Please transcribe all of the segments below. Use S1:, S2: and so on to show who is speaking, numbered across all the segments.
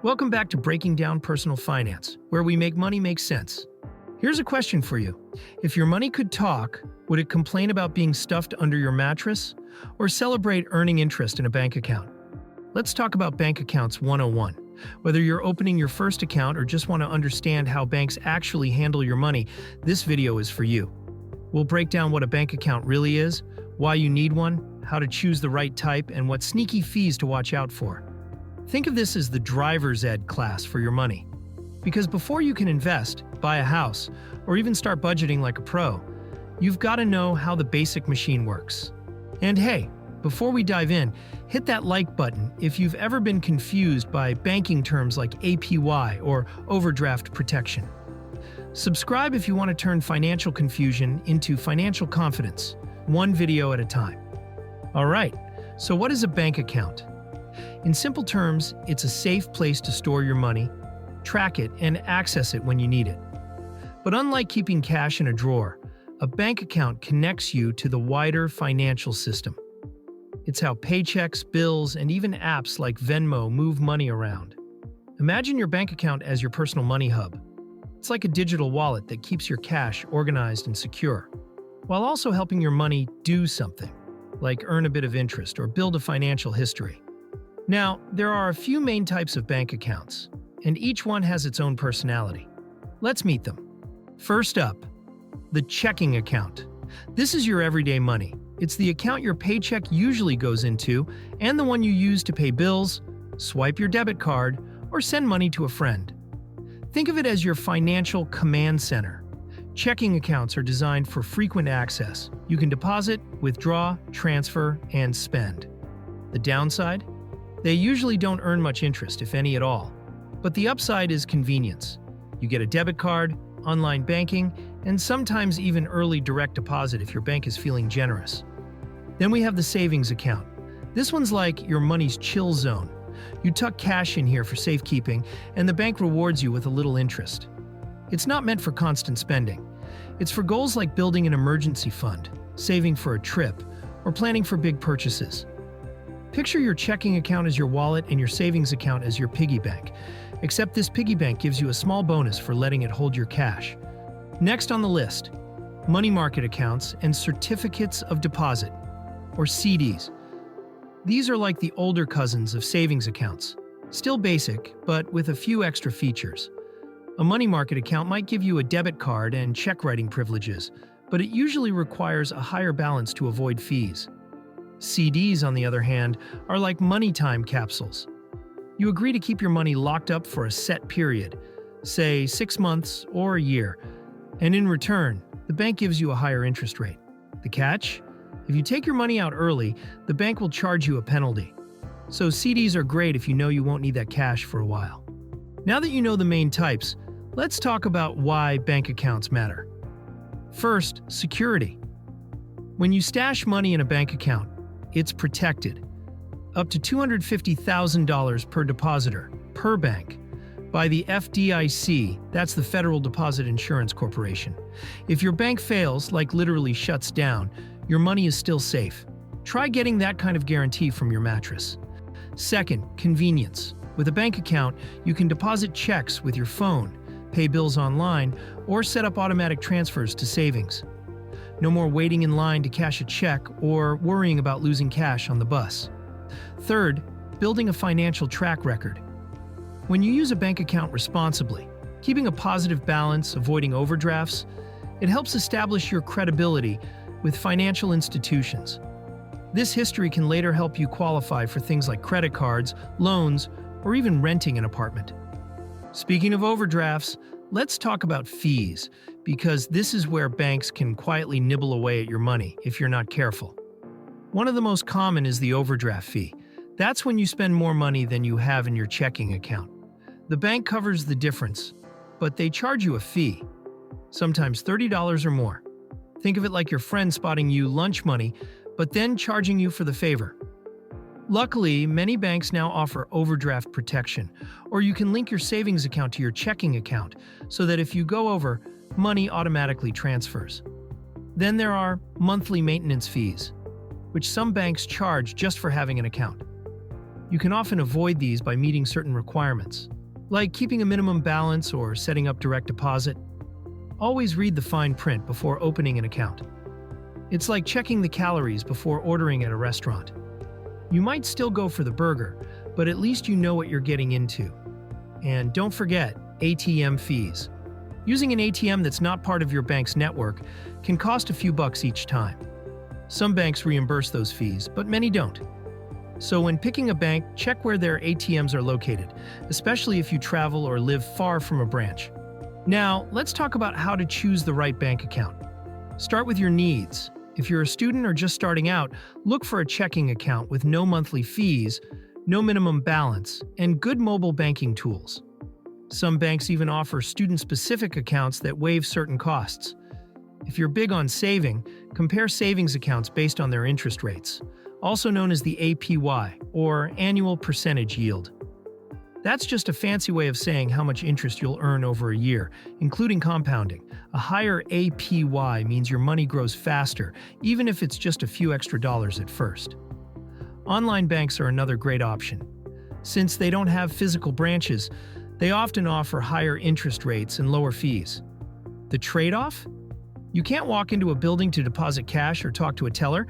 S1: Welcome back to Breaking Down Personal Finance, where we make money make sense. Here's a question for you. If your money could talk, would it complain about being stuffed under your mattress or celebrate earning interest in a bank account? Let's talk about Bank Accounts 101. Whether you're opening your first account or just want to understand how banks actually handle your money, this video is for you. We'll break down what a bank account really is, why you need one, how to choose the right type, and what sneaky fees to watch out for. Think of this as the driver's ed class for your money. Because before you can invest, buy a house, or even start budgeting like a pro, you've got to know how the basic machine works. And hey, before we dive in, hit that like button if you've ever been confused by banking terms like APY or overdraft protection. Subscribe if you want to turn financial confusion into financial confidence, one video at a time. Alright, so what is a bank account? In simple terms, it's a safe place to store your money, track it, and access it when you need it. But unlike keeping cash in a drawer, a bank account connects you to the wider financial system. It's how paychecks, bills, and even apps like Venmo move money around. Imagine your bank account as your personal money hub. It's like a digital wallet that keeps your cash organized and secure, while also helping your money do something, like earn a bit of interest or build a financial history. Now, there are a few main types of bank accounts, and each one has its own personality. Let's meet them. First up, the checking account. This is your everyday money. It's the account your paycheck usually goes into and the one you use to pay bills, swipe your debit card, or send money to a friend. Think of it as your financial command center. Checking accounts are designed for frequent access. You can deposit, withdraw, transfer, and spend. The downside? They usually don't earn much interest, if any at all. But the upside is convenience. You get a debit card, online banking, and sometimes even early direct deposit if your bank is feeling generous. Then we have the savings account. This one's like your money's chill zone. You tuck cash in here for safekeeping, and the bank rewards you with a little interest. It's not meant for constant spending. It's for goals like building an emergency fund, saving for a trip, or planning for big purchases. Picture your checking account as your wallet and your savings account as your piggy bank, except this piggy bank gives you a small bonus for letting it hold your cash. Next on the list, money market accounts and certificates of deposit, or CDs. These are like the older cousins of savings accounts, still basic, but with a few extra features. A money market account might give you a debit card and check writing privileges, but it usually requires a higher balance to avoid fees. CDs, on the other hand, are like money time capsules. You agree to keep your money locked up for a set period, say 6 months or a year, and in return, the bank gives you a higher interest rate. The catch? If you take your money out early, the bank will charge you a penalty. So CDs are great if you know you won't need that cash for a while. Now that you know the main types, let's talk about why bank accounts matter. First, security. When you stash money in a bank account, it's protected, up to $250,000 per depositor, per bank, by the FDIC, that's the Federal Deposit Insurance Corporation. If your bank fails, like literally shuts down, your money is still safe. Try getting that kind of guarantee from your mattress. Second, convenience. With a bank account, you can deposit checks with your phone, pay bills online, or set up automatic transfers to savings. No more waiting in line to cash a check or worrying about losing cash on the bus. Third, building a financial track record. When you use a bank account responsibly, keeping a positive balance, avoiding overdrafts, it helps establish your credibility with financial institutions. This history can later help you qualify for things like credit cards, loans, or even renting an apartment. Speaking of overdrafts, let's talk about fees, because this is where banks can quietly nibble away at your money if you're not careful. One of the most common is the overdraft fee. That's when you spend more money than you have in your checking account. The bank covers the difference, but they charge you a fee, sometimes $30 or more. Think of it like your friend spotting you lunch money, but then charging you for the favor. Luckily, many banks now offer overdraft protection, or you can link your savings account to your checking account so that if you go over, money automatically transfers. Then there are monthly maintenance fees, which some banks charge just for having an account. You can often avoid these by meeting certain requirements, like keeping a minimum balance or setting up direct deposit. Always read the fine print before opening an account. It's like checking the calories before ordering at a restaurant. You might still go for the burger, but at least you know what you're getting into. And don't forget, ATM fees. Using an ATM that's not part of your bank's network can cost a few bucks each time. Some banks reimburse those fees, but many don't. So when picking a bank, check where their ATMs are located, especially if you travel or live far from a branch. Now, let's talk about how to choose the right bank account. Start with your needs. If you're a student or just starting out, look for a checking account with no monthly fees, no minimum balance, and good mobile banking tools. Some banks even offer student-specific accounts that waive certain costs. If you're big on saving, compare savings accounts based on their interest rates, also known as the APY, or annual percentage yield. That's just a fancy way of saying how much interest you'll earn over a year, including compounding. A higher APY means your money grows faster, even if it's just a few extra dollars at first. Online banks are another great option. Since they don't have physical branches, they often offer higher interest rates and lower fees. The trade-off? You can't walk into a building to deposit cash or talk to a teller,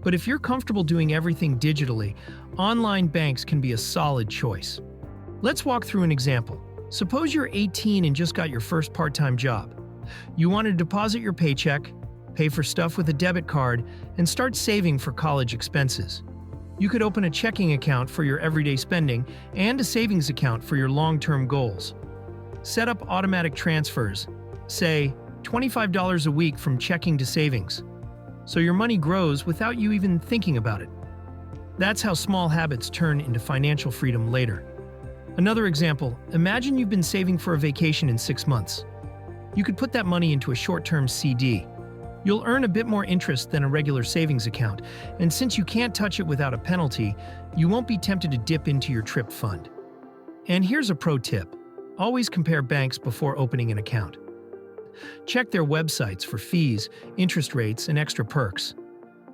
S1: but if you're comfortable doing everything digitally, online banks can be a solid choice. Let's walk through an example. Suppose you're 18 and just got your first part-time job. You want to deposit your paycheck, pay for stuff with a debit card, and start saving for college expenses. You could open a checking account for your everyday spending and a savings account for your long-term goals. Set up automatic transfers, say $25 a week from checking to savings, so your money grows without you even thinking about it. That's how small habits turn into financial freedom later. Another example, imagine you've been saving for a vacation in 6 months. You could put that money into a short-term CD. You'll earn a bit more interest than a regular savings account, and since you can't touch it without a penalty, you won't be tempted to dip into your trip fund. And here's a pro tip. Always compare banks before opening an account. Check their websites for fees, interest rates, and extra perks.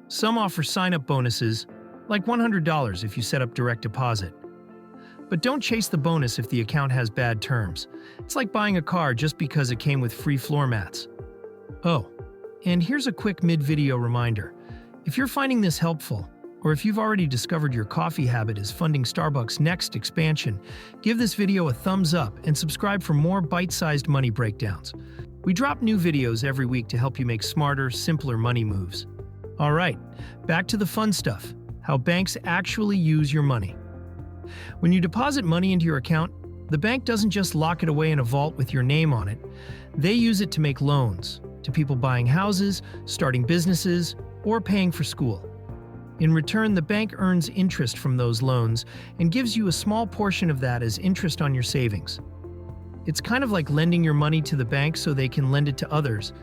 S1: Some offer sign-up bonuses, like $100 if you set up direct deposit. But don't chase the bonus if the account has bad terms. It's like buying a car just because it came with free floor mats. Oh, and here's a quick mid-video reminder. If you're finding this helpful, or if you've already discovered your coffee habit is funding Starbucks' next expansion, give this video a thumbs up and subscribe for more bite-sized money breakdowns. We drop new videos every week to help you make smarter, simpler money moves. All right, back to the fun stuff, how banks actually use your money. When you deposit money into your account, the bank doesn't just lock it away in a vault with your name on it. They use it to make loans to people buying houses, starting businesses, or paying for school. In return, the bank earns interest from those loans and gives you a small portion of that as interest on your savings. It's kind of like lending your money to the bank so they can lend it to others,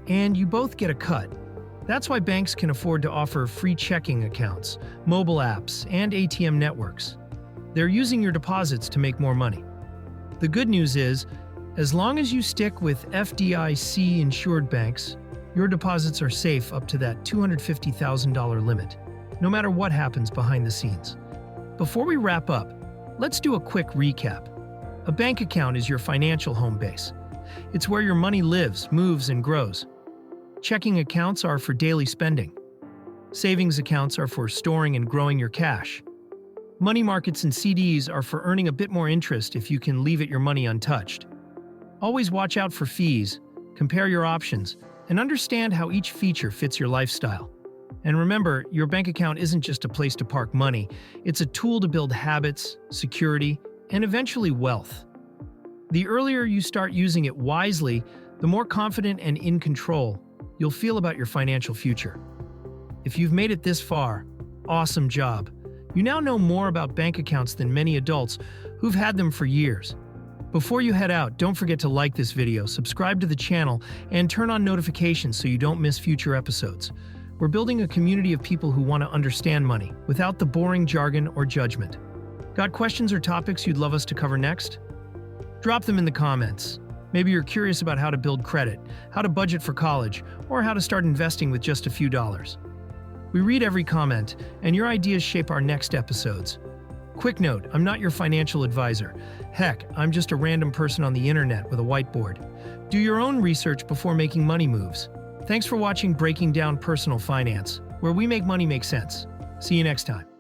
S1: and you both get a cut. That's why banks can afford to offer free checking accounts, mobile apps, and ATM networks. They're using your deposits to make more money. The good news is, as long as you stick with FDIC insured banks, your deposits are safe up to that $250,000 limit, no matter what happens behind the scenes. Before we wrap up, let's do a quick recap. A bank account is your financial home base. It's where your money lives, moves, and grows. Checking accounts are for daily spending. Savings accounts are for storing and growing your cash. Money markets and CDs are for earning a bit more interest if you can leave your money untouched. Always watch out for fees, compare your options, and understand how each feature fits your lifestyle. And remember, your bank account isn't just a place to park money, it's a tool to build habits, security, and eventually wealth. The earlier you start using it wisely, the more confident and in control you'll feel about your financial future. If you've made it this far, awesome job. You now know more about bank accounts than many adults who've had them for years. Before you head out, don't forget to like this video, subscribe to the channel, and turn on notifications so you don't miss future episodes. We're building a community of people who want to understand money without the boring jargon or judgment. Got questions or topics you'd love us to cover next? Drop them in the comments. Maybe you're curious about how to build credit, how to budget for college, or how to start investing with just a few dollars. We read every comment, and your ideas shape our next episodes. Quick note, I'm not your financial advisor. Heck, I'm just a random person on the internet with a whiteboard. Do your own research before making money moves. Thanks for watching Breaking Down Personal Finance, where we make money make sense. See you next time.